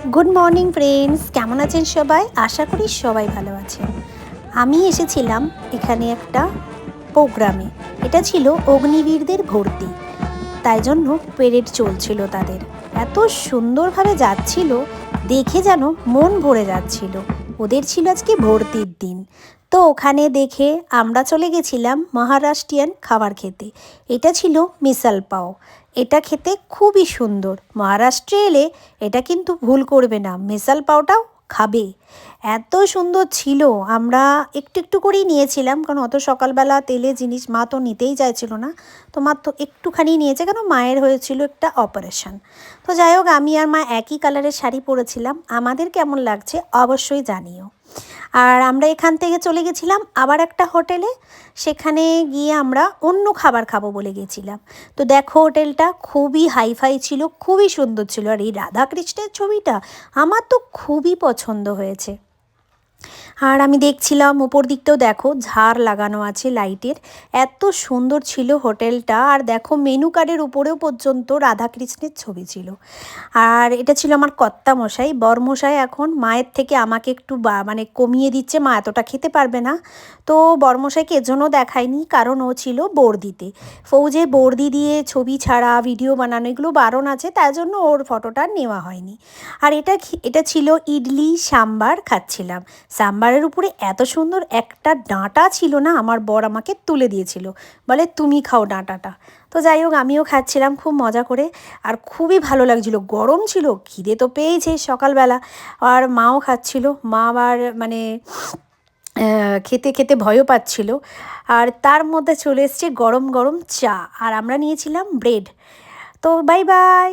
Good morning friends, কেমন আছেন সবাই? আশা করি সবাই ভালো আছেন। আমি এসেছিলাম এখানে একটা প্রোগ্রামে। এটা ছিল অগ্নিবীরদের ভর্তি, তাই জন্য প্যারেড চলছিল তাদের। এত সুন্দরভাবে যাচ্ছিল, দেখে যেন মন ভরে যাচ্ছিল। ওদের ছিল আজকে ভর্তির দিন। তো ওখানে দেখে আমরা চলে গেছিলাম মহারাষ্ট্রিয়ান খাবার খেতে। এটা ছিল মিসাল পাও। এটা খেতে খুবই সুন্দর। মহারাষ্ট্রে এলে এটা কিন্তু ভুল করবে না, মিসাল পাওটাও খাবে। এত সুন্দর ছিল, আমরা একটু একটু করেই নিয়েছিলাম, কারণ অত সকালবেলা তেলে জিনিস মা তো নিতেই চাইছিল না। তো মা তো একটুখানি নিয়েছে, কেন মায়ের হয়েছিল একটা অপারেশন। তো যাই হোক, আমি আর মা একই কালারের শাড়ি পরেছিলাম। আমাদের কেমন লাগছে অবশ্যই জানিও। আর আমরা এখান থেকে চলে গেছিলাম আবার একটা হোটেলে। সেখানে গিয়ে আমরা অন্য খাবার খাবো বলে গেছিলাম। তো দেখো, হোটেলটা খুবই হাইফাই ছিল, খুবই সুন্দর ছিল। আর এই রাধাকৃষ্ণের ছবিটা আমার তো খুবই পছন্দ হয়েছে। আর আমি দেখছিলাম উপর দিকটাও দেখো ঝাড় লাগানো আছে লাইটের, এত সুন্দর ছিল হোটেলটা। আর দেখো মেনু কার্ডের উপরেও পর্যন্ত রাধাকৃষ্ণের ছবি ছিল। আর এটা ছিল আমার কর্তামশাই, বরমশাই এখন মায়ের থেকে আমাকে একটু মানে কমিয়ে দিচ্ছে, মা এতটা খেতে পারবে না। তো বরমশাইকে এজন্য দেখায়নি, কারণ ও ছিল বর্দিতে। ফৌজে বর্দি দিয়ে ছবি ছাড়া ভিডিও বানানো এগুলো বারণ আছে, তাই জন্য ওর ফটোটা নেওয়া হয়নি। আর এটা ছিল ইডলি সাম্বার খাচ্ছিলাম। সাম্বারের উপরে এত সুন্দর একটা ডাঁটা ছিল না, আমার বর আমাকে তুলে দিয়েছিল, বলে তুমি খাও ডাঁটাটা। তো যাই হোক, আমিও খাচ্ছিলাম খুব মজা করে। আর খুবই ভালো লাগছিল, গরম ছিল, খিদে তো পেয়েছে সকালবেলা। আর মাও খাচ্ছিল, মা আবার মানে খেতে খেতে ভয়ও পাচ্ছিল। আর তার মধ্যে চলে এসছে গরম গরম চা, আর আমরা নিয়েছিলাম ব্রেড। তো বাই বাই।